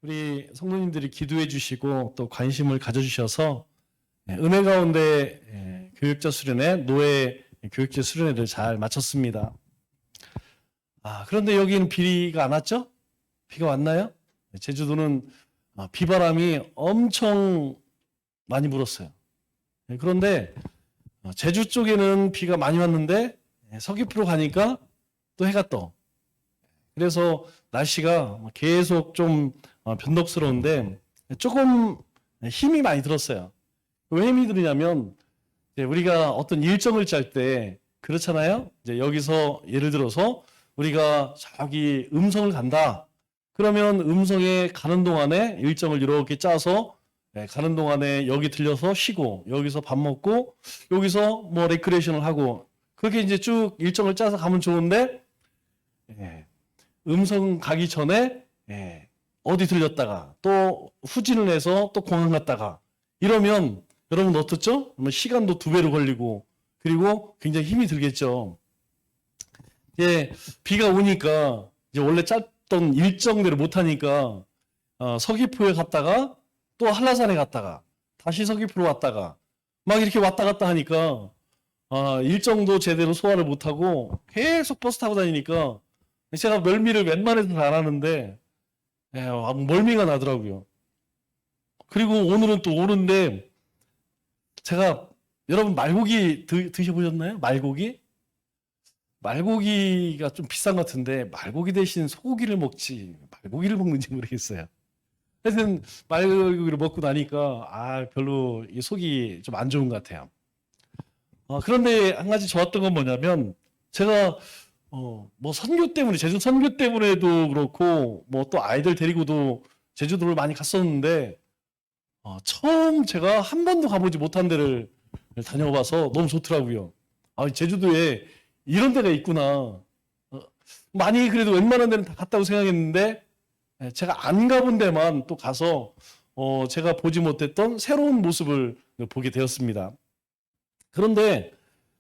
우리 성도님들이 기도해 주시고 또 관심을 가져주셔서 은혜 가운데 교육자 수련회, 노예 교육자 수련회를 잘 마쳤습니다. 그런데 여기는 비가 안 왔죠? 비가 왔나요? 제주도는 비바람이 엄청 많이 불었어요. 그런데 제주 쪽에는 비가 많이 왔는데 서귀포로 가니까 또 해가 떠. 그래서 날씨가 계속 좀 변덕스러운데 조금 힘이 많이 들었어요. 왜 힘이 드느냐면 우리가 어떤 일정을 짤 때 그렇잖아요. 이제 여기서 예를 들어서 우리가 저기 음성을 간다. 그러면 음성에 가는 동안에 일정을 이렇게 짜서 가는 동안에 여기 들려서 쉬고 여기서 밥 먹고 여기서 뭐 레크레이션을 하고 그렇게 이제 쭉 일정을 짜서 가면 좋은데 음성 가기 전에 어디 들렸다가 또 후진을 해서 또 공항 갔다가 이러면 여러분 어떻죠? 시간도 2배로 걸리고 그리고 굉장히 힘이 들겠죠. 비가 오니까 이제 원래 짰던 일정대로 못 하니까 서귀포에 갔다가 또 한라산에 갔다가 다시 서귀포로 왔다가 막 이렇게 왔다 갔다 하니까 일정도 제대로 소화를 못 하고 계속 버스 타고 다니니까 제가 멀미를 웬만해서는 안 하는데 멀미가 나더라고요. 그리고 오늘은 또 오는데 제가 여러분 말고기 드셔보셨나요? 말고기? 말고기가 좀 비싼 것 같은데 말고기 대신 소고기를 먹지 말고기를 먹는지 모르겠어요. 하여튼 말고기를 먹고 나니까 별로 이 속이 좀 안 좋은 것 같아요. 그런데 한 가지 좋았던 건 뭐냐면 제가 뭐 선교 때문에 제주 선교 때문에도 그렇고 뭐 또 아이들 데리고도 제주도를 많이 갔었는데 처음 제가 한 번도 가보지 못한 데를 다녀와서 너무 좋더라고요. 제주도에 이런 데가 있구나. 많이 그래도 웬만한 데는 다 갔다고 생각했는데 제가 안 가본 데만 또 가서 제가 보지 못했던 새로운 모습을 보게 되었습니다. 그런데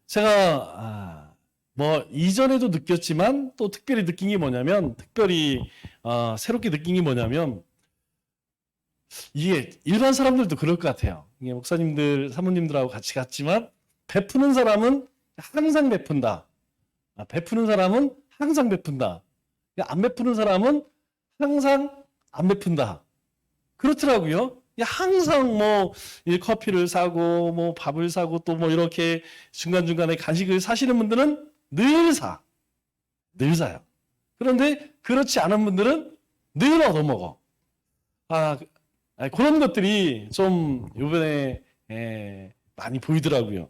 제가 뭐 이전에도 느꼈지만 또 특별히 느낀 게 뭐냐면 새롭게 느낀 게 뭐냐면 이게 일반 사람들도 그럴 것 같아요. 이게 목사님들, 사모님들하고 같이 갔지만 베푸는 사람은 항상 베푼다. 베푸는 사람은 항상 베푼다. 안 베푸는 사람은 항상 안 베푼다. 그렇더라고요. 항상 뭐 커피를 사고 뭐 밥을 사고 또 뭐 이렇게 중간중간에 간식을 사시는 분들은 늘 사요. 그런데 그렇지 않은 분들은 늘 얻어먹어. 그런 것들이 좀 이번에 많이 보이더라고요.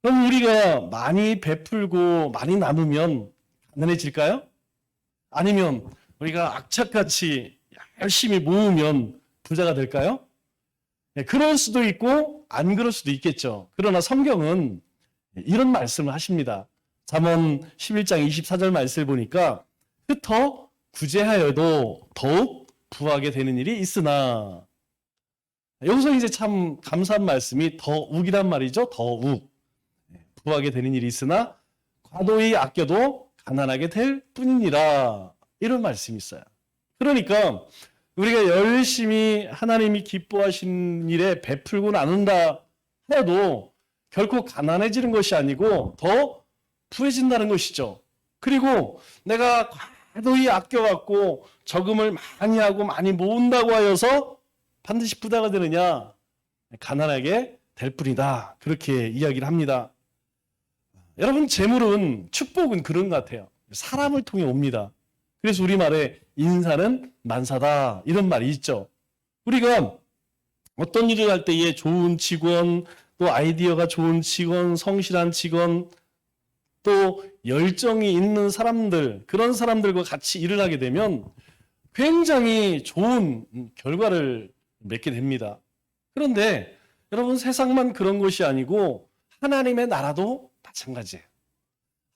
그럼 우리가 많이 베풀고 많이 나누면 가난해질까요? 아니면 우리가 악착같이 열심히 모으면 부자가 될까요? 그럴 수도 있고 안 그럴 수도 있겠죠. 그러나 성경은 이런 말씀을 하십니다. 잠언 11장 24절 말씀을 보니까 흩어 구제하여도 더욱 부하게 되는 일이 있으나 여기서 이제 참 감사한 말씀이 더욱이란 말이죠. 더욱 부하게 되는 일이 있으나 과도히 아껴도 가난하게 될 뿐이니라 이런 말씀이 있어요. 그러니까 우리가 열심히 하나님이 기뻐하시는 일에 베풀고 나눈다 해도 결코 가난해지는 것이 아니고 더 부해진다는 것이죠. 그리고 내가 과도히 아껴갖고 저금을 많이 하고 많이 모은다고 하여서 반드시 부자가 되느냐? 가난하게 될 뿐이다. 그렇게 이야기를 합니다. 여러분 재물은 축복은 그런 것 같아요. 사람을 통해 옵니다. 그래서 우리말에 인사는 만사다 이런 말이 있죠. 우리가 어떤 일을 할 때에 좋은 직원 또 아이디어가 좋은 직원 성실한 직원 또 열정이 있는 사람들 그런 사람들과 같이 일을 하게 되면 굉장히 좋은 결과를 맺게 됩니다. 그런데 여러분 세상만 그런 것이 아니고 하나님의 나라도 마찬가지예요.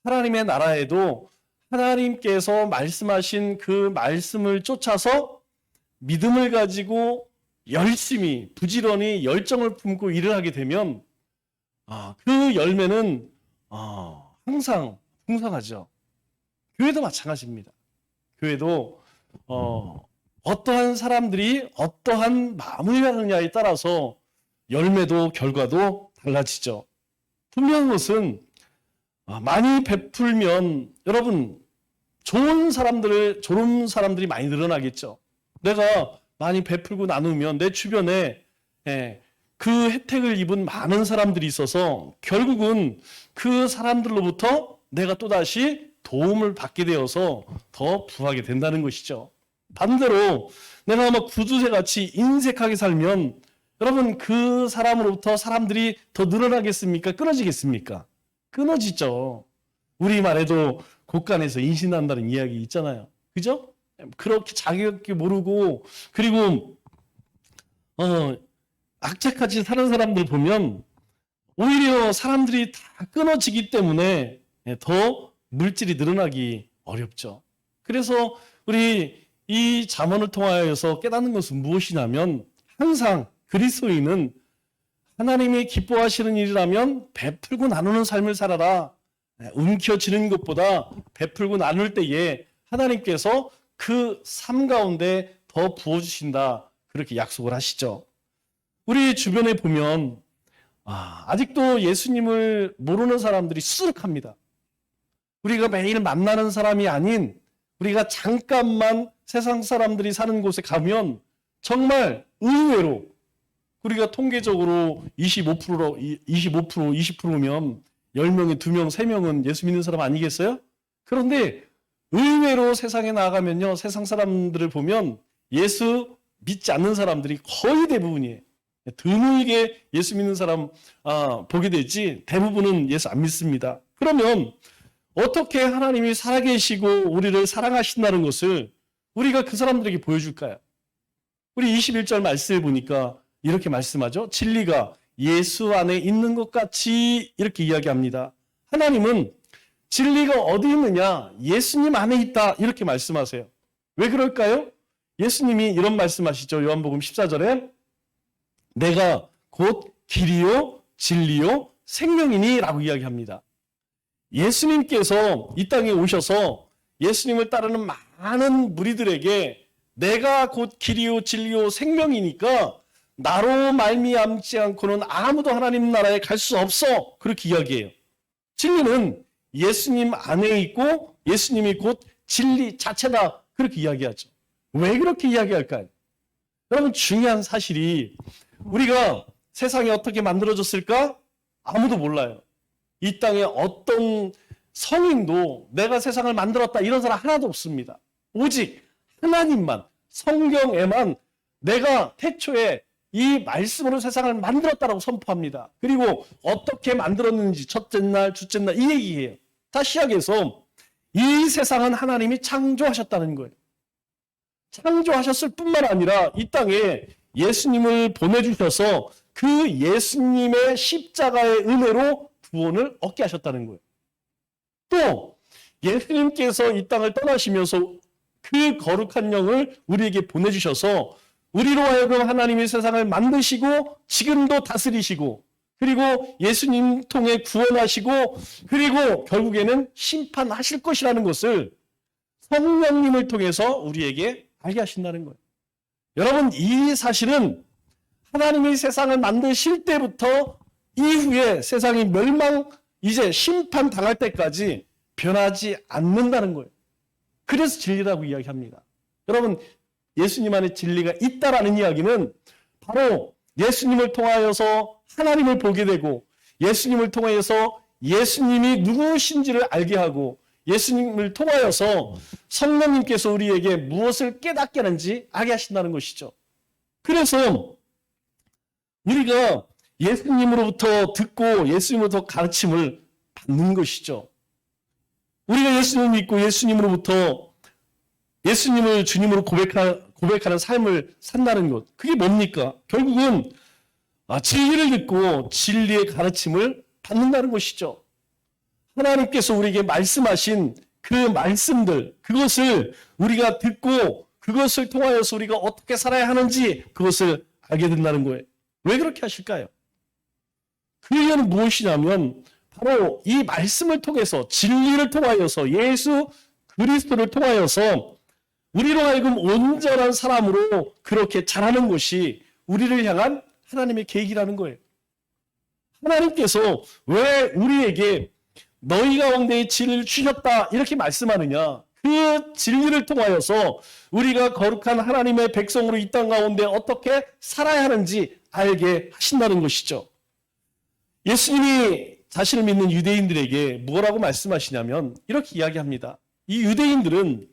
하나님의 나라에도 하나님께서 말씀하신 그 말씀을 쫓아서 믿음을 가지고 열심히 부지런히 열정을 품고 일을 하게 되면 그 열매는 항상 풍성하죠. 교회도 마찬가지입니다. 교회도 어떠한 사람들이 어떠한 마음을 가느냐에 따라서 열매도 결과도 달라지죠. 분명한 것은 많이 베풀면 여러분 좋은 사람들이 많이 늘어나겠죠. 내가 많이 베풀고 나누면 내 주변에 그 혜택을 입은 많은 사람들이 있어서 결국은 그 사람들로부터 내가 또다시 도움을 받게 되어서 더 부하게 된다는 것이죠. 반대로 내가 막 구두쇠같이 인색하게 살면 여러분 그 사람으로부터 사람들이 더 늘어나겠습니까? 끊어지겠습니까? 끊어지죠. 우리말에도 곳간에서 인신난다는 이야기 있잖아요. 그죠? 그렇게 자기밖에 모르고 그리고 악착같이 사는 사람들 보면 오히려 사람들이 다 끊어지기 때문에 더 물질이 늘어나기 어렵죠. 그래서 우리 이 잠언을 통하여서 깨닫는 것은 무엇이냐면 항상 그리스도인은 하나님이 기뻐하시는 일이라면 베풀고 나누는 삶을 살아라. 움켜쥐는 것보다 베풀고 나눌 때에 하나님께서 그 삶 가운데 더 부어주신다. 그렇게 약속을 하시죠. 우리 주변에 보면 아직도 예수님을 모르는 사람들이 수두룩합니다. 우리가 매일 만나는 사람이 아닌 우리가 잠깐만 세상 사람들이 사는 곳에 가면 정말 의외로 우리가 통계적으로 20%면 10명에 2명, 3명은 예수 믿는 사람 아니겠어요? 그런데 의외로 세상에 나가면요. 세상 사람들을 보면 예수 믿지 않는 사람들이 거의 대부분이에요. 드물게 예수 믿는 사람 보게 되지 대부분은 예수 안 믿습니다. 그러면 어떻게 하나님이 살아계시고 우리를 사랑하신다는 것을 우리가 그 사람들에게 보여줄까요? 우리 21절 말씀을 보니까 이렇게 말씀하죠. 진리가 예수 안에 있는 것 같이 이렇게 이야기합니다. 하나님은 진리가 어디 있느냐? 예수님 안에 있다. 이렇게 말씀하세요. 왜 그럴까요? 예수님이 이런 말씀하시죠. 요한복음 14절에 내가 곧 길이요 진리요 생명이니 라고 이야기합니다. 예수님께서 이 땅에 오셔서 예수님을 따르는 많은 무리들에게 내가 곧 길이요 진리요 생명이니까 나로 말미암지 않고는 아무도 하나님 나라에 갈 수 없어. 그렇게 이야기해요. 진리는 예수님 안에 있고 예수님이 곧 진리 자체다. 그렇게 이야기하죠. 왜 그렇게 이야기할까요? 여러분 중요한 사실이 우리가 세상이 어떻게 만들어졌을까? 아무도 몰라요. 이 땅에 어떤 성인도 내가 세상을 만들었다 이런 사람 하나도 없습니다. 오직 하나님만 성경에만 내가 태초에 이 말씀으로 세상을 만들었다라고 선포합니다. 그리고 어떻게 만들었는지 첫째 날, 둘째 날 이 얘기예요. 다시 시작해서 이 세상은 하나님이 창조하셨다는 거예요. 창조하셨을 뿐만 아니라 이 땅에 예수님을 보내주셔서 그 예수님의 십자가의 은혜로 구원을 얻게 하셨다는 거예요. 또 예수님께서 이 땅을 떠나시면서 그 거룩한 영을 우리에게 보내주셔서 우리로 하여금 하나님이 세상을 만드시고 지금도 다스리시고 그리고 예수님 통해 구원하시고 그리고 결국에는 심판하실 것이라는 것을 성령님을 통해서 우리에게 알게 하신다는 거예요. 여러분 이 사실은 하나님이 세상을 만드실 때부터 이후에 세상이 이제 심판당할 때까지 변하지 않는다는 거예요. 그래서 진리라고 이야기합니다. 여러분 예수님 안에 진리가 있다라는 이야기는 바로 예수님을 통하여서 하나님을 보게 되고 예수님을 통하여서 예수님이 누구신지를 알게 하고 예수님을 통하여서 성령님께서 우리에게 무엇을 깨닫게 하는지 알게 하신다는 것이죠. 그래서 우리가 예수님으로부터 듣고 예수님으로부터 가르침을 받는 것이죠. 우리가 예수님을 믿고 예수님으로부터 예수님을 주님으로 고백하는 삶을 산다는 것. 그게 뭡니까? 결국은 진리를 듣고 진리의 가르침을 받는다는 것이죠. 하나님께서 우리에게 말씀하신 그 말씀들, 그것을 우리가 듣고 그것을 통하여서 우리가 어떻게 살아야 하는지 그것을 알게 된다는 거예요. 왜 그렇게 하실까요? 그 이유는 무엇이냐면 바로 이 말씀을 통해서 진리를 통하여서 예수 그리스도를 통하여서 우리로 하여금 온전한 사람으로 그렇게 자라는 것이 우리를 향한 하나님의 계획이라는 거예요. 하나님께서 왜 우리에게 너희 가운데에 진리를 주셨다 이렇게 말씀하느냐? 그 진리를 통하여서 우리가 거룩한 하나님의 백성으로 이 땅 가운데 어떻게 살아야 하는지 알게 하신다는 것이죠. 예수님이 자신을 믿는 유대인들에게 뭐라고 말씀하시냐면 이렇게 이야기합니다. 이 유대인들은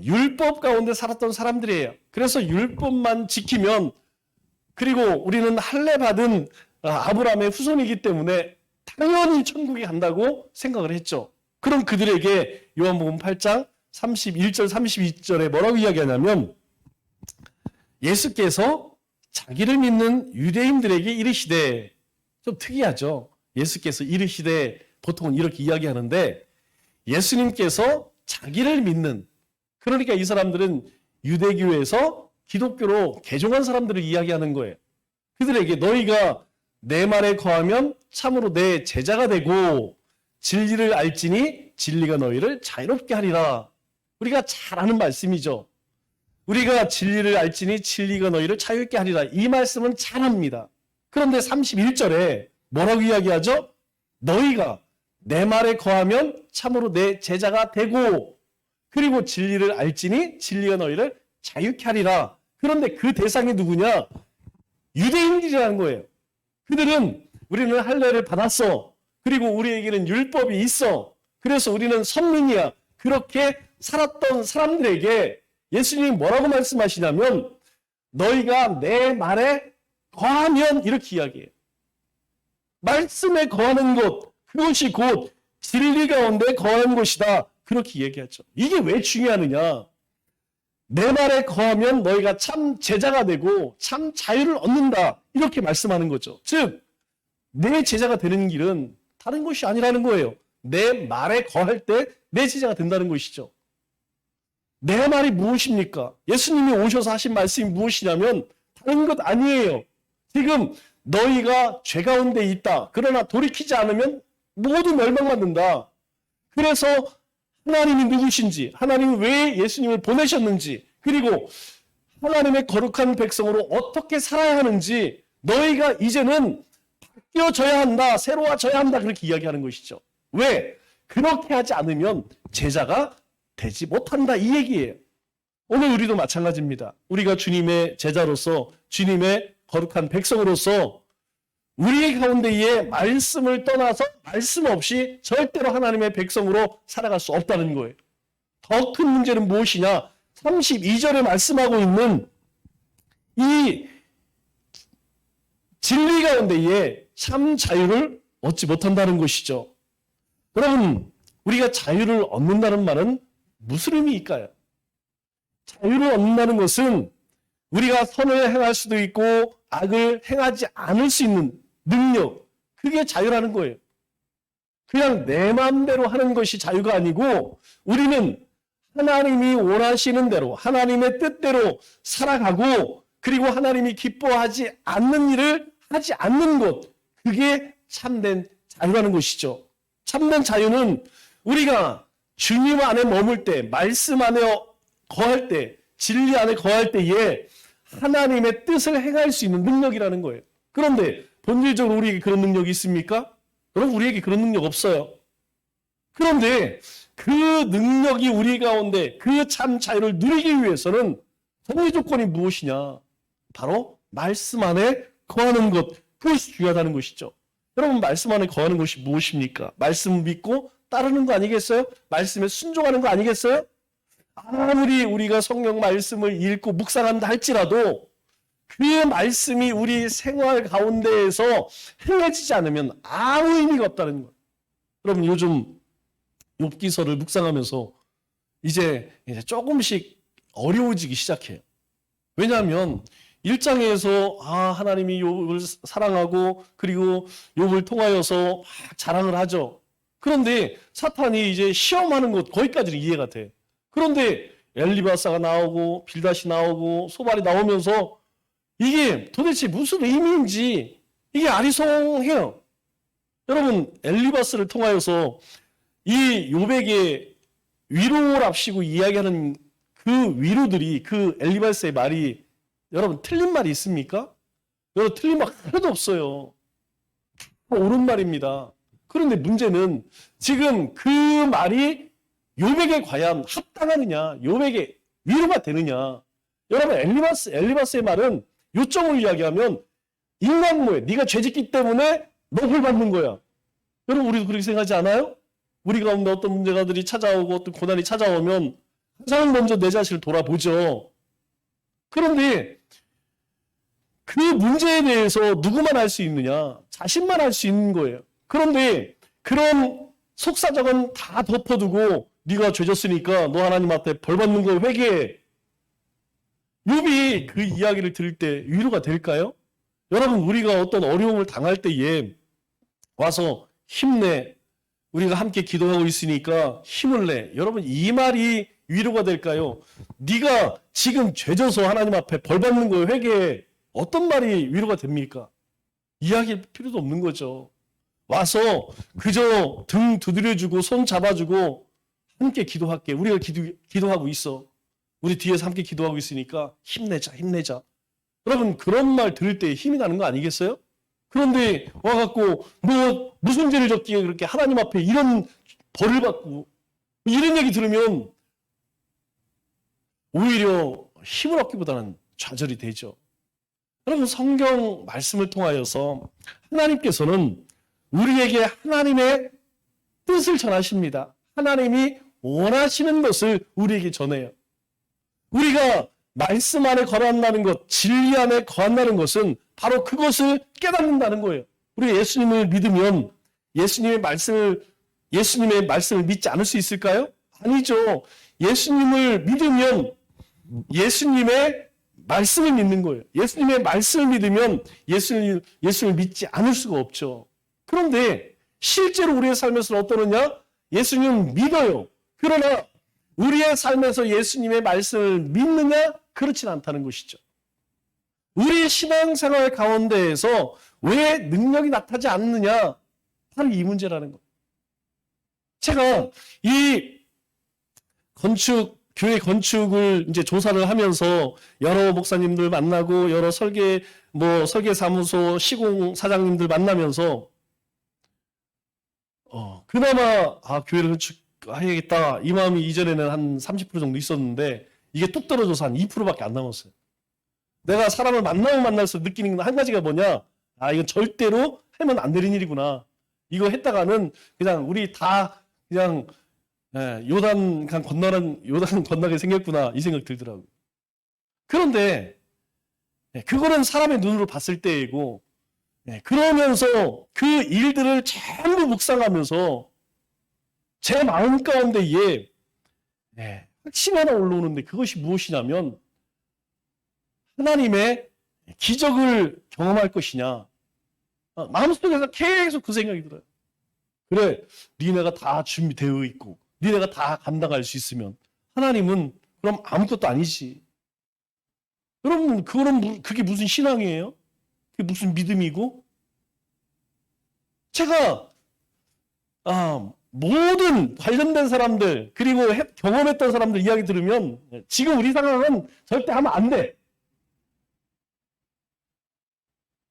율법 가운데 살았던 사람들이에요. 그래서 율법만 지키면, 그리고 우리는 할례 받은 아브라함의 후손이기 때문에 당연히 천국에 간다고 생각을 했죠. 그럼 그들에게 요한복음 8장 31절 32절에 뭐라고 이야기하냐면, 예수께서 자기를 믿는 유대인들에게 이르시되, 좀 특이하죠. 예수께서 이르시되 보통은 이렇게 이야기하는데, 예수님께서 자기를 믿는, 그러니까 이 사람들은 유대교에서 기독교로 개종한 사람들을 이야기하는 거예요. 그들에게 너희가 내 말에 거하면 참으로 내 제자가 되고 진리를 알지니 진리가 너희를 자유롭게 하리라. 우리가 잘 아는 말씀이죠. 우리가 진리를 알지니 진리가 너희를 자유롭게 하리라. 이 말씀은 잘 압니다. 그런데 31절에 뭐라고 이야기하죠? 너희가 내 말에 거하면 참으로 내 제자가 되고, 그리고 진리를 알지니 진리가 너희를 자유케 하리라. 그런데 그 대상이 누구냐? 유대인들이라는 거예요. 그들은 우리는 할례를 받았어. 그리고 우리에게는 율법이 있어. 그래서 우리는 선민이야. 그렇게 살았던 사람들에게 예수님이 뭐라고 말씀하시냐면, 너희가 내 말에 거하면, 이렇게 이야기해요. 말씀에 거하는 것, 그것이 곧 진리 가운데 거하는 것이다. 그렇게 얘기하죠. 이게 왜 중요하느냐? 내 말에 거하면 너희가 참 제자가 되고 참 자유를 얻는다. 이렇게 말씀하는 거죠. 즉, 내 제자가 되는 길은 다른 것이 아니라는 거예요. 내 말에 거할 때 내 제자가 된다는 것이죠. 내 말이 무엇입니까? 예수님이 오셔서 하신 말씀이 무엇이냐면 다른 것 아니에요. 지금 너희가 죄 가운데 있다. 그러나 돌이키지 않으면 모두 멸망받는다. 그래서 하나님이 누구신지, 하나님이 왜 예수님을 보내셨는지, 그리고 하나님의 거룩한 백성으로 어떻게 살아야 하는지 너희가 이제는 바뀌어져야 한다, 새로워져야 한다, 그렇게 이야기하는 것이죠. 왜? 그렇게 하지 않으면 제자가 되지 못한다, 이 얘기예요. 오늘 우리도 마찬가지입니다. 우리가 주님의 제자로서, 주님의 거룩한 백성으로서 우리 가운데에 말씀을 떠나서 말씀 없이 절대로 하나님의 백성으로 살아갈 수 없다는 거예요. 더 큰 문제는 무엇이냐? 32절에 말씀하고 있는 이 진리 가운데에 참 자유를 얻지 못한다는 것이죠. 여러분, 우리가 자유를 얻는다는 말은 무슨 의미일까요? 자유를 얻는다는 것은 우리가 선을 행할 수도 있고 악을 행하지 않을 수 있는 능력, 그게 자유라는 거예요. 그냥 내 마음대로 하는 것이 자유가 아니고, 우리는 하나님이 원하시는 대로, 하나님의 뜻대로 살아가고, 그리고 하나님이 기뻐하지 않는 일을 하지 않는 것, 그게 참된 자유라는 것이죠. 참된 자유는 우리가 주님 안에 머물 때, 말씀 안에 거할 때, 진리 안에 거할 때에 하나님의 뜻을 행할 수 있는 능력이라는 거예요. 그런데 본질적으로 우리에게 그런 능력이 있습니까? 여러분, 우리에게 그런 능력 없어요. 그런데 그 능력이 우리 가운데 그 참 자유를 누리기 위해서는 전제 조건이 무엇이냐? 바로 말씀 안에 거하는 것, 그것이 중요하다는 것이죠. 여러분, 말씀 안에 거하는 것이 무엇입니까? 말씀 믿고 따르는 거 아니겠어요? 말씀에 순종하는 거 아니겠어요? 아무리 우리가 성경 말씀을 읽고 묵상한다 할지라도 그 말씀이 우리 생활 가운데에서 행해지지 않으면 아무 의미가 없다는 거예요. 여러분, 요즘 욥기서를 묵상하면서 이제 조금씩 어려워지기 시작해요. 왜냐하면 1장에서 하나님이 욥을 사랑하고 그리고 욥을 통하여서 막 자랑을 하죠. 그런데 사탄이 이제 시험하는 것, 거기까지는 이해가 돼. 그런데 엘리바사가 나오고 빌닷이 나오고 소발이 나오면서 이게 도대체 무슨 의미인지 이게 아리송해요. 여러분, 엘리바스를 통하여서 이 욥에게 위로랍시고 이야기하는 그 위로들이, 그 엘리바스의 말이 여러분 틀린 말이 있습니까? 여러분 틀린 말 하나도 없어요. 옳은 말입니다. 그런데 문제는 지금 그 말이 욥에게 과연 합당하느냐, 욥에게 위로가 되느냐. 여러분 엘리바스의 말은 요점을 이야기하면 인간모에 네가 죄짓기 때문에 너 벌 받는 거야. 여러분 우리도 그렇게 생각하지 않아요? 우리 가운데 어떤 문제가들이 찾아오고 어떤 고난이 찾아오면 가장 먼저 내 자신을 돌아보죠. 그런데 그 문제에 대해서 누구만 알 수 있느냐? 자신만 알 수 있는 거예요. 그런데 그런 속사정은 다 덮어두고 네가 죄졌으니까 너 하나님 앞에 벌 받는 거 회개해. 욥이 그 이야기를 들을 때 위로가 될까요? 여러분 우리가 어떤 어려움을 당할 때에 와서 힘내. 우리가 함께 기도하고 있으니까 힘을 내. 여러분 이 말이 위로가 될까요? 네가 지금 죄져서 하나님 앞에 벌 받는 거 회개해. 어떤 말이 위로가 됩니까? 이야기할 필요도 없는 거죠. 와서 그저 등 두드려주고 손 잡아주고 함께 기도할게. 우리가 기도하고 있어. 우리 뒤에서 함께 기도하고 있으니까 힘내자, 힘내자. 여러분 그런 말 들을 때 힘이 나는 거 아니겠어요? 그런데 와갖고 너 무슨 죄를 졌기에 그렇게 하나님 앞에 이런 벌을 받고 이런 얘기 들으면 오히려 힘을 얻기보다는 좌절이 되죠. 여러분 성경 말씀을 통하여서 하나님께서는 우리에게 하나님의 뜻을 전하십니다. 하나님이 원하시는 것을 우리에게 전해요. 우리가 말씀 안에 거한다는 것, 진리 안에 거한다는 것은 바로 그것을 깨닫는다는 거예요. 우리가 예수님을 믿으면 예수님의 말씀을 믿지 않을 수 있을까요? 아니죠. 예수님을 믿으면 예수님의 말씀을 믿는 거예요. 예수님의 말씀을 믿으면 예수님을 믿지 않을 수가 없죠. 그런데 실제로 우리의 삶에서는 어떠느냐? 예수님을 믿어요. 그러나 우리의 삶에서 예수님의 말씀을 믿느냐? 그렇진 않다는 것이죠. 우리의 신앙생활 가운데에서 왜 능력이 나타나지 않느냐? 바로 이 문제라는 거예요. 제가 이 교회 건축을 이제 조사를 하면서 여러 목사님들 만나고 여러 설계사무소 시공 사장님들 만나면서 그나마 교회를 건축해야겠다 이 마음이 이전에는 한 30% 정도 있었는데 이게 뚝 떨어져서 한 2%밖에 안 남았어요. 내가 사람을 만나면 만날수록 느끼는 한 가지가 뭐냐? 이건 절대로 하면 안 되는 일이구나. 이거 했다가는 그냥 우리 다 그냥 요단 건너게 생겼구나 이 생각 들더라고요. 그런데 그거는 사람의 눈으로 봤을 때이고 그러면서 그 일들을 전부 묵상하면서 제 마음 가운데에 확신 하나 올라오는데 그것이 무엇이냐면 하나님의 기적을 경험할 것이냐. 마음속에서 계속 그 생각이 들어요. 그래, 니네가 다 준비되어 있고 니네가 다 감당할 수 있으면 하나님은 그럼 아무것도 아니지. 여러분 그게 무슨 신앙이에요? 그게 무슨 믿음이고? 제가 모든 관련된 사람들 그리고 경험했던 사람들 이야기 들으면 지금 우리 상황은 절대 하면 안 돼.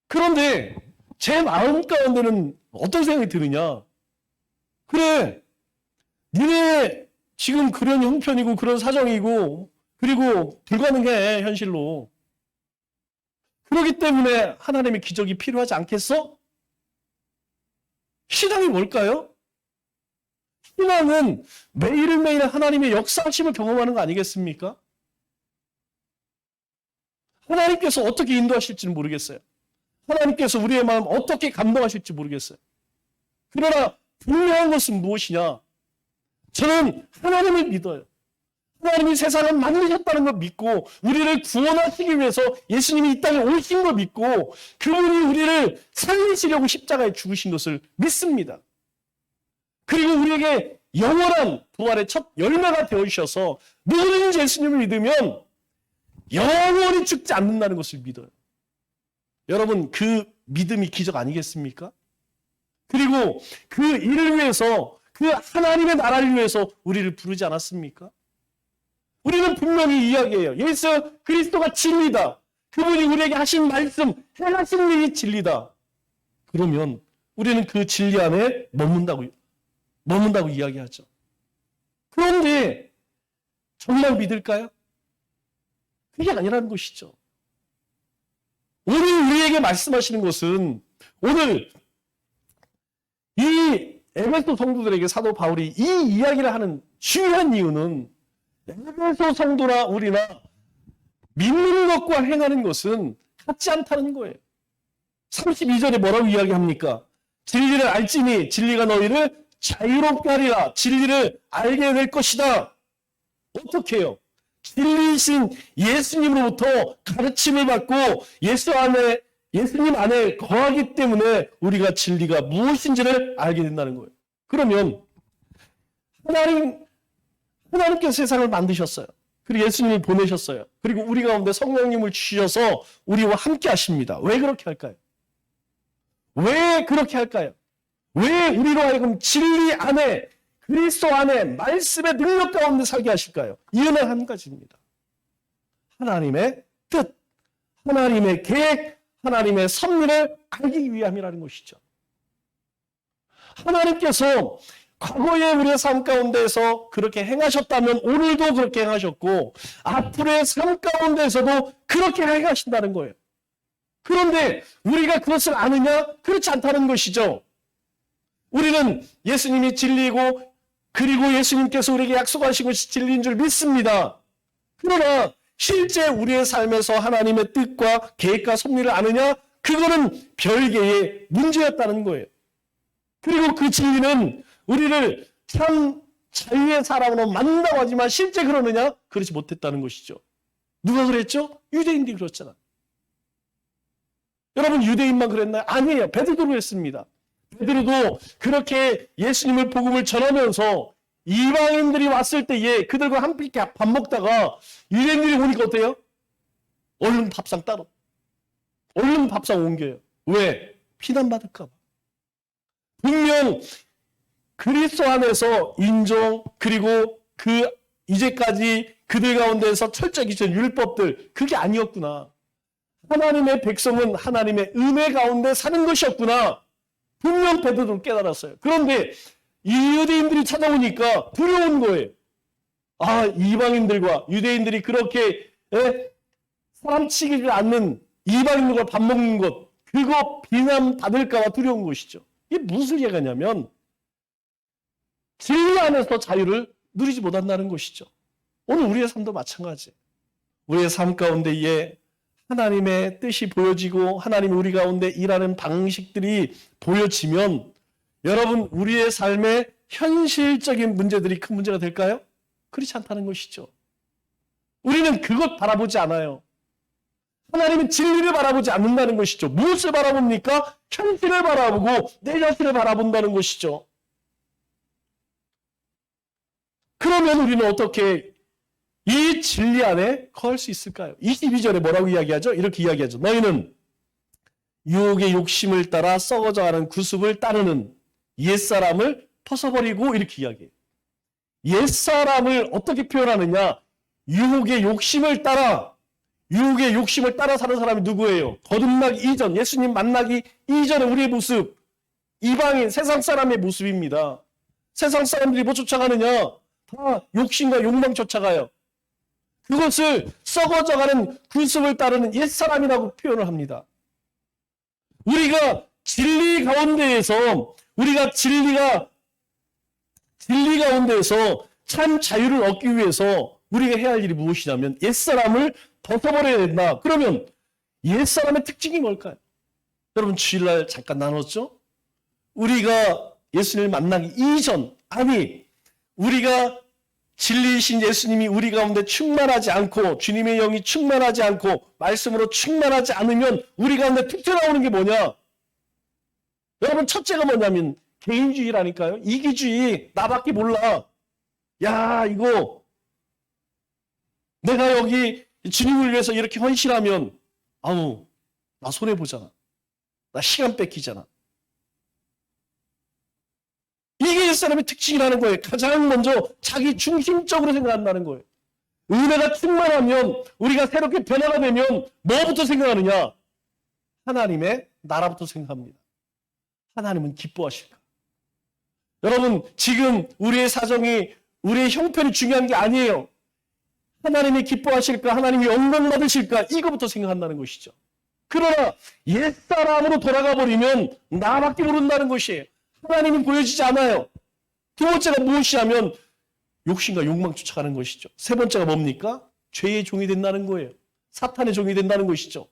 그런데 제 마음 가운데는 어떤 생각이 드느냐? 그래, 니네 지금 그런 형편이고 그런 사정이고 그리고 불가능해 현실로. 그렇기 때문에 하나님의 기적이 필요하지 않겠어? 신앙이 뭘까요? 신앙은 매일매일 하나님의 역사하심을 경험하는 거 아니겠습니까? 하나님께서 어떻게 인도하실지는 모르겠어요. 하나님께서 우리의 마음 어떻게 감동하실지 모르겠어요. 그러나 분명한 것은 무엇이냐? 저는 하나님을 믿어요. 하나님이 세상을 만드셨다는 걸 믿고 우리를 구원하시기 위해서 예수님이 이 땅에 오신 걸 믿고 그분이 우리를 살리시려고 십자가에 죽으신 것을 믿습니다. 그리고 우리에게 영원한 부활의 첫 열매가 되어주셔서 누구든지 예수님을 믿으면 영원히 죽지 않는다는 것을 믿어요. 여러분 그 믿음이 기적 아니겠습니까? 그리고 그 일을 위해서 그 하나님의 나라를 위해서 우리를 부르지 않았습니까? 우리는 오늘 분명히 이야기해요. 예수 그리스도가 진리다. 그분이 우리에게 하신 말씀, 행하신 일이 진리다. 그러면 우리는 그 진리 안에 머문다고 이야기하죠. 그런데 정말 믿을까요? 그게 아니라는 것이죠. 오늘 우리에게 말씀하시는 것은 오늘 이 에베소 성도들에게 사도 바울이 이 이야기를 하는 중요한 이유는 에베소 성도나 우리나 믿는 것과 행하는 것은 같지 않다는 거예요. 32절에 뭐라고 이야기합니까? 진리를 알지니 진리가 너희를 자유롭게 하리라. 진리를 알게 될 것이다. 어떻게 해요? 진리이신 예수님으로부터 가르침을 받고 예수님 안에 거하기 때문에 우리가 진리가 무엇인지를 알게 된다는 거예요. 그러면 하나님께서 세상을 만드셨어요. 그리고 예수님을 보내셨어요. 그리고 우리 가운데 성령님을 주셔서 우리와 함께 하십니다. 왜 그렇게 할까요? 왜 그렇게 할까요? 왜 우리로 하여금 진리 안에, 그리스도 안에 말씀의 능력 가운데 살게 하실까요? 이유는 한 가지입니다. 하나님의 뜻, 하나님의 계획, 하나님의 섭리를 알기 위함이라는 것이죠. 하나님께서 과거에 우리의 삶 가운데서 그렇게 행하셨다면 오늘도 그렇게 행하셨고 앞으로의 삶 가운데서도 그렇게 행하신다는 거예요. 그런데 우리가 그것을 아느냐? 그렇지 않다는 것이죠. 우리는 예수님이 진리이고 그리고 예수님께서 우리에게 약속하신 것이 진리인 줄 믿습니다. 그러나 실제 우리의 삶에서 하나님의 뜻과 계획과 섭리를 아느냐? 그거는 별개의 문제였다는 거예요. 그리고 그 진리는 우리를 참 자유의 사람으로 만든다고 하지만 실제 그러느냐? 그렇지 못했다는 것이죠. 누가 그랬죠? 유대인들이 그렇잖아. 여러분 유대인만 그랬나요? 아니에요. 베드로도 그랬습니다. 베드로도 그렇게 예수님을 복음을 전하면서 이방인들이 왔을 때에 그들과 함께 밥 먹다가 유대인들이 오니까 어때요? 얼른 밥상 따로. 얼른 밥상 옮겨요. 왜? 피난받을까 봐. 분명 그리스도 안에서 인종 그리고 그 이제까지 그들 가운데서 철저히 지킨 율법들 그게 아니었구나. 하나님의 백성은 하나님의 은혜 가운데 사는 것이었구나. 분명 베드로는 깨달았어요. 그런데 이 유대인들이 찾아오니까 두려운 거예요. 아, 이방인들과 유대인들이 그렇게 사람 치기를 않는 이방인들과 밥 먹는 것 그거 비난받을까 봐 두려운 것이죠. 이게 무슨 얘기냐면 진리 안에서 자유를 누리지 못한다는 것이죠. 오늘 우리의 삶도 마찬가지예요. 우리의 삶 가운데에 하나님의 뜻이 보여지고 하나님이 우리 가운데 일하는 방식들이 보여지면 여러분 우리의 삶의 현실적인 문제들이 큰 문제가 될까요? 그렇지 않다는 것이죠. 우리는 그것 바라보지 않아요. 하나님은 진리를 바라보지 않는다는 것이죠. 무엇을 바라봅니까? 현실을 바라보고 내 자신을 바라본다는 것이죠. 그러면 우리는 어떻게 이 진리 안에 거할 수 있을까요? 22절에 뭐라고 이야기하죠? 이렇게 이야기하죠. 너희는 유혹의 욕심을 따라 썩어져가는 구습을 따르는 옛사람을 벗어버리고 이렇게 이야기해요. 옛사람을 어떻게 표현하느냐? 유혹의 욕심을 따라 사는 사람이 누구예요? 거듭나기 이전, 예수님 만나기 이전에 우리의 모습, 이방인, 세상 사람의 모습입니다. 세상 사람들이 뭐 쫓아가느냐? 다 욕심과 욕망 쫓아가요. 그것을 썩어져가는 구습을 따르는 옛사람이라고 표현을 합니다. 우리가 진리 가운데에서 진리 가운데에서 참 자유를 얻기 위해서 우리가 해야 할 일이 무엇이냐면 옛사람을 벗어버려야 된다. 그러면 옛사람의 특징이 뭘까요? 여러분 주일날 잠깐 나눴죠? 우리가 예수님을 만나기 이전 우리가 진리이신 예수님이 우리 가운데 충만하지 않고 주님의 영이 충만하지 않고 말씀으로 충만하지 않으면 우리 가운데 툭 튀어나오는 게 뭐냐? 여러분 첫째가 뭐냐면 개인주의라니까요. 이기주의. 나밖에 몰라. 야 이거 내가 여기 주님을 위해서 이렇게 헌신하면 나 손해보잖아. 나 시간 뺏기잖아. 이게 옛사람의 특징이라는 거예요. 가장 먼저 자기 중심적으로 생각한다는 거예요. 은혜가 충만하면, 우리가 새롭게 변화가 되면 뭐부터 생각하느냐? 하나님의 나라부터 생각합니다. 하나님은 기뻐하실까? 여러분, 지금 우리의 사정이, 우리의 형편이 중요한 게 아니에요. 하나님이 기뻐하실까? 하나님이 영광 받으실까? 이거부터 생각한다는 것이죠. 그러나 옛사람으로 돌아가 버리면 나밖에 모른다는 것이에요. 하나님이 보여지지 않아요. 두 번째가 무엇이냐면 욕심과 욕망 쫓아가는 것이죠. 세 번째가 뭡니까? 죄의 종이 된다는 거예요. 사탄의 종이 된다는 것이죠.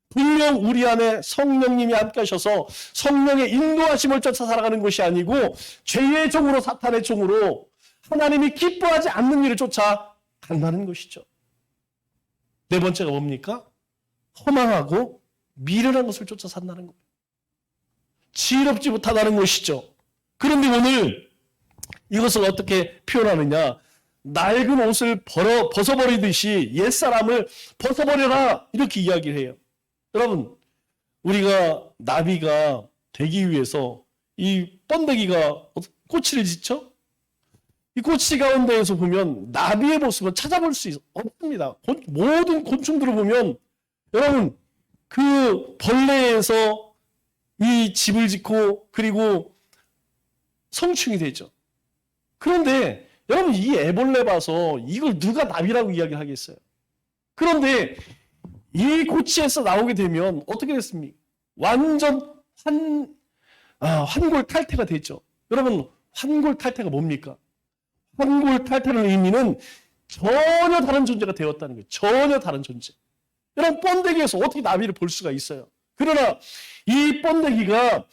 분명 우리 안에 성령님이 함께 하셔서 성령의 인도하심을 쫓아 살아가는 것이 아니고 죄의 종으로, 사탄의 종으로 하나님이 기뻐하지 않는 일을 쫓아 간다는 것이죠. 네 번째가 뭡니까? 허망하고 미련한 것을 쫓아 산다는 거예요. 지혜롭지 못하다는 것이죠. 그런데 오늘 이것을 어떻게 표현하느냐? 낡은 옷을 벗어버리듯이 옛사람을 벗어버려라, 이렇게 이야기를 해요. 여러분, 우리가 나비가 되기 위해서 이 번데기가 꼬치를 짓죠? 이 꼬치 가운데에서 보면 나비의 모습을 찾아볼 수 없습니다. 모든 곤충들을 보면 여러분, 그 벌레에서 이 집을 짓고 그리고 성충이 되죠. 그런데 여러분, 이 애벌레 봐서 이걸 누가 나비라고 이야기를 하겠어요? 그런데 이 고치에서 나오게 되면 어떻게 됐습니까? 완전 환골탈태가 됐죠. 여러분, 환골탈태가 뭡니까? 환골탈태라는 의미는 전혀 다른 존재가 되었다는 거예요. 전혀 다른 존재. 여러분, 번데기에서 어떻게 나비를 볼 수가 있어요? 그러나 이 번데기가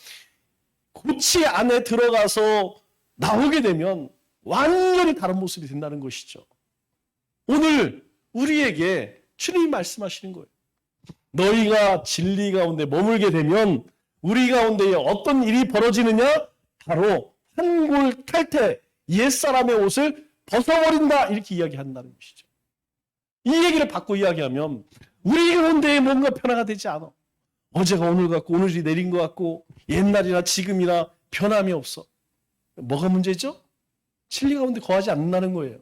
고치 안에 들어가서 나오게 되면 완전히 다른 모습이 된다는 것이죠. 오늘 우리에게 주님이 말씀하시는 거예요. 너희가 진리 가운데 머물게 되면 우리 가운데에 어떤 일이 벌어지느냐? 바로 환골탈태, 옛사람의 옷을 벗어버린다, 이렇게 이야기한다는 것이죠. 이 얘기를 받고 이야기하면 우리 가운데에 뭔가 변화가 되지 않아. 어제가 오늘 같고 오늘이 내린 것 같고 옛날이나 지금이나 변함이 없어. 뭐가 문제죠? 진리 가운데 거하지 않는다는 거예요.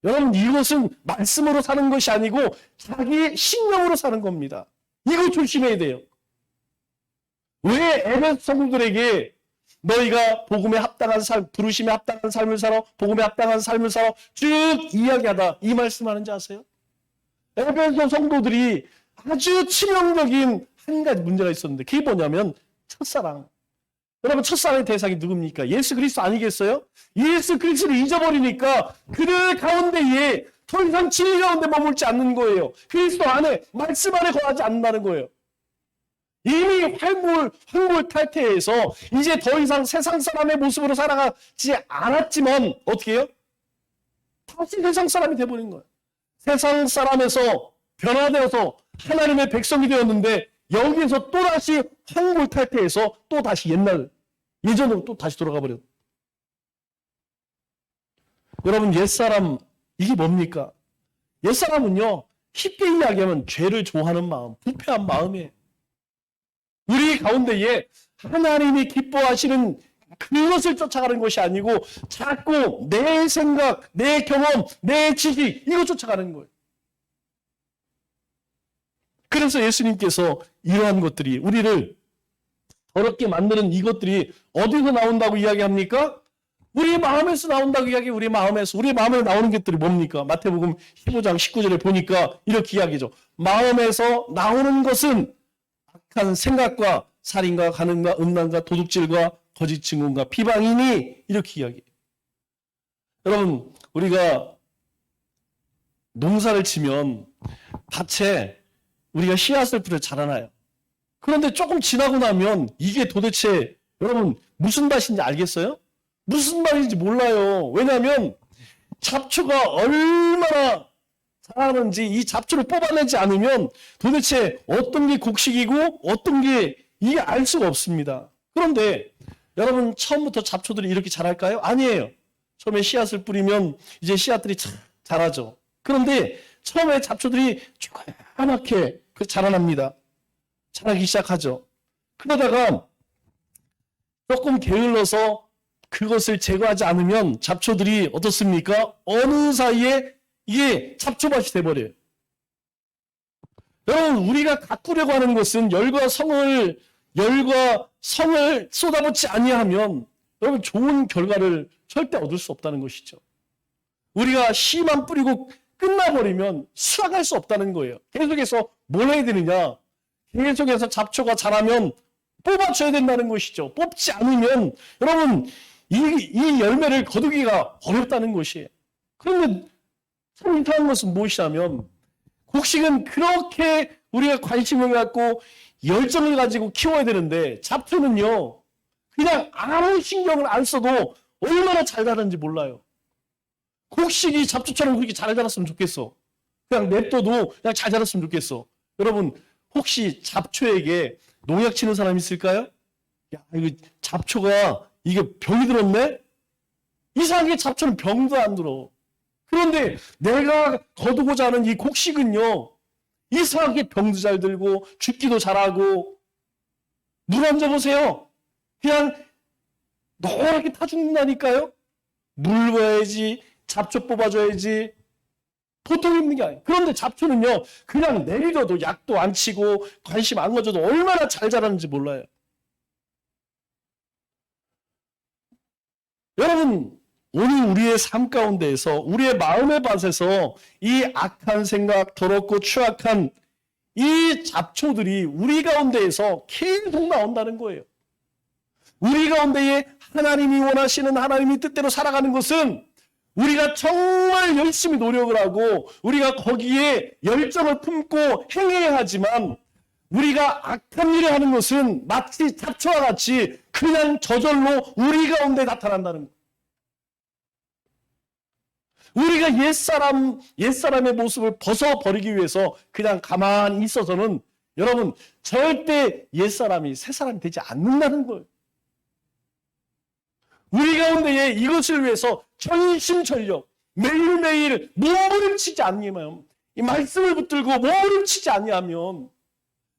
여러분, 이것은 말씀으로 사는 것이 아니고 자기 신념으로 사는 겁니다. 이거 조심해야 돼요. 왜 에베소 성도들에게 너희가 복음에 합당한 삶, 부르심에 합당한 삶을 살아, 복음에 합당한 삶을 살아 쭉 이야기하다 이 말씀하는지 아세요? 에베소 성도들이 아주 치명적인 한 가지 문제가 있었는데 그게 뭐냐면 첫사랑. 여러분, 첫사랑의 대상이 누굽니까? 예수 그리스도 아니겠어요? 예수 그리스도를 잊어버리니까 그들 가운데에 더 이상 진리 가운데 머물지 않는 거예요. 그리스도 안에, 말씀 안에 거하지 않는다는 거예요. 이미 환골탈태에서 이제 더 이상 세상 사람의 모습으로 살아가지 않았지만 어떻게 해요? 다시 세상 사람이 돼버린 거예요. 세상 사람에서 변화되어서 하나님의 백성이 되었는데 여기에서 또다시 환골탈태에서 또다시 예전으로 또 다시 돌아가 버렸어요. 여러분, 옛사람, 이게 뭡니까? 옛사람은요, 쉽게 이야기하면 죄를 좋아하는 마음, 부패한 마음이에요. 우리 가운데에 하나님이 기뻐하시는 그것을 쫓아가는 것이 아니고 자꾸 내 생각, 내 경험, 내 지식, 이거 쫓아가는 거예요. 그래서 예수님께서 이러한 것들이 우리를 더럽게 만드는 이것들이 어디서 나온다고 이야기합니까? 우리 마음에서 나온다고 이야기해요. 우리 마음에서. 우리 마음에 나오는 것들이 뭡니까? 마태복음 15장 19절에 보니까 이렇게 이야기죠. 마음에서 나오는 것은 악한 생각과 살인과 간음과 음란과 도둑질과 거짓 증언과 비방이니, 이렇게 이야기해요. 여러분, 우리가 농사를 치면 밭에 우리가 씨앗을 뿌려 자라나요. 그런데 조금 지나고 나면 이게 도대체 여러분 무슨 밭인지 알겠어요? 무슨 말인지 몰라요. 왜냐하면 잡초가 얼마나 자라는지 이 잡초를 뽑아내지 않으면 도대체 어떤 게 곡식이고 어떤 게 이게 알 수가 없습니다. 그런데 여러분, 처음부터 잡초들이 이렇게 자랄까요? 아니에요. 처음에 씨앗을 뿌리면 이제 씨앗들이 자라죠. 그런데 처음에 잡초들이 조그맣게 자라납니다. 자라기 시작하죠. 그러다가 조금 게을러서 그것을 제거하지 않으면 잡초들이 어떻습니까? 어느 사이에 이게 잡초밭이 돼버려요. 여러분, 우리가 가꾸려고 하는 것은 열과 성을 쏟아붓지 아니하면 여러분 좋은 결과를 절대 얻을 수 없다는 것이죠. 우리가 씨만 뿌리고 끝나버리면 수확할 수 없다는 거예요. 계속해서 뭘 해야 되느냐? 계속해서 잡초가 자라면 뽑아줘야 된다는 것이죠. 뽑지 않으면 여러분 이 열매를 거두기가 어렵다는 것이에요. 그런데 참 이상한 것은 무엇이냐면 곡식은 그렇게 우리가 관심을 갖고 열정을 가지고 키워야 되는데 잡초는요 그냥 아무 신경을 안 써도 얼마나 잘 자라는지 몰라요. 곡식이 잡초처럼 그렇게 잘 자랐으면 좋겠어. 그냥 냅둬도 그냥 잘 자랐으면 좋겠어. 여러분 혹시 잡초에게 농약 치는 사람 있을까요? 야, 이거 잡초가 이게 병이 들었네? 이상하게 잡초는 병도 안 들어. 그런데 내가 거두고자 하는 이 곡식은요, 이상하게 병도 잘 들고 죽기도 잘하고 물 얹어 보세요. 그냥 노랗게 타 죽는다니까요. 물 부어야지, 잡초 뽑아줘야지. 보통 있는 게 아니에요. 그런데 잡초는요, 그냥 내리려도 약도 안 치고 관심 안 가져도 얼마나 잘 자라는지 몰라요. 여러분, 오늘 우리의 삶 가운데에서 우리의 마음의 밭에서 이 악한 생각, 더럽고 추악한 이 잡초들이 우리 가운데에서 계속 나온다는 거예요. 우리 가운데에 하나님이 원하시는 하나님이 뜻대로 살아가는 것은 우리가 정말 열심히 노력을 하고 우리가 거기에 열정을 품고 행해야 하지만 우리가 악한 일을 하는 것은 마치 잡초와 같이 그냥 저절로 우리 가운데 나타난다는 거예요. 우리가 옛사람의 모습을 벗어버리기 위해서 그냥 가만히 있어서는 여러분 절대 옛사람이 새사람이 되지 않는다는 거예요. 우리 가운데에 이것을 위해서 전심전력 매일매일 몸부림치지 않으면 이 말씀을 붙들고 몸부림치지 않으면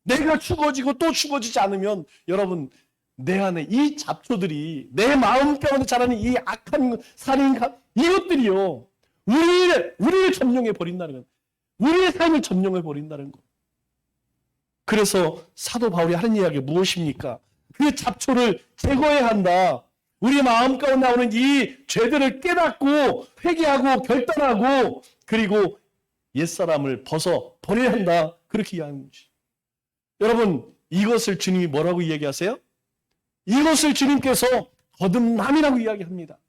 내가 죽어지고 또 죽어지지 않으면 여러분 내 안에 이 잡초들이 내 마음 가운데 자라는 이 악한 살인감 이것들이요 우리를 점령해 버린다는 건 우리의 삶을 점령해 버린다는 거. 그래서 사도 바울이 하는 이야기가 무엇입니까? 그 잡초를 제거해야 한다. 우리 마음 가운데 나오는 이 죄들을 깨닫고 회개하고 결단하고 그리고 옛사람을 벗어 버려야 한다. 그렇게 이야기하는 것이죠. 여러분 이것을 주님이 뭐라고 이야기하세요? 이것을 주님께서 거듭남이라고 이야기합니다.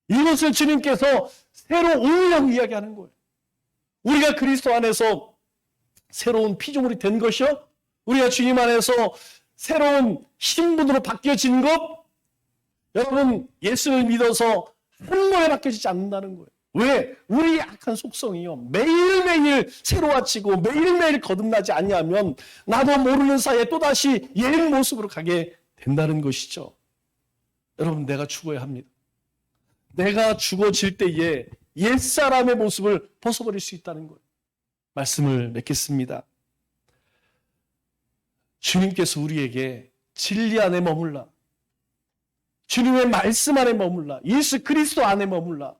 이것을 주님께서 새로움이라고 이야기하는 거예요. 우리가 그리스도 안에서 새로운 피조물이 된 것이요. 우리가 주님 안에서 새로운 신분으로 바뀌어진 것. 여러분 예수를 믿어서 한 번에 바뀌어지지 않는다는 거예요. 왜? 우리의 악한 속성이요. 매일매일 새로워지고 매일매일 거듭나지 아니하면 나도 모르는 사이에 또다시 옛 모습으로 가게 된다는 것이죠. 여러분 내가 죽어야 합니다. 내가 죽어질 때에 옛사람의 모습을 벗어버릴 수 있다는 거예요. 말씀을 맺겠습니다. 주님께서 우리에게 진리 안에 머물라. 주님의 말씀 안에 머물라. 예수 그리스도 안에 머물라.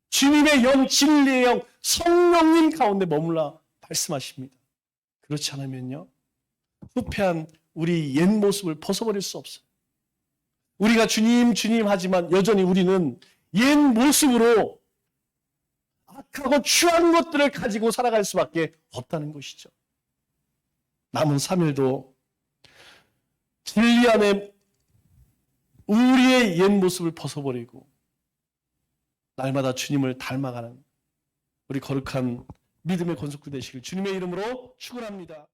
주님의 영, 진리의 영, 성령님 가운데 머물라 말씀하십니다. 그렇지 않으면요. 후패한 우리 옛 모습을 벗어버릴 수 없어요. 우리가 주님 하지만 여전히 우리는 옛 모습으로 악하고 추한 것들을 가지고 살아갈 수밖에 없다는 것이죠. 남은 3일도 진리 안에 우리의 옛 모습을 벗어버리고 날마다 주님을 닮아가는 우리 거룩한 믿음의 권속들 되시길 주님의 이름으로 축원합니다.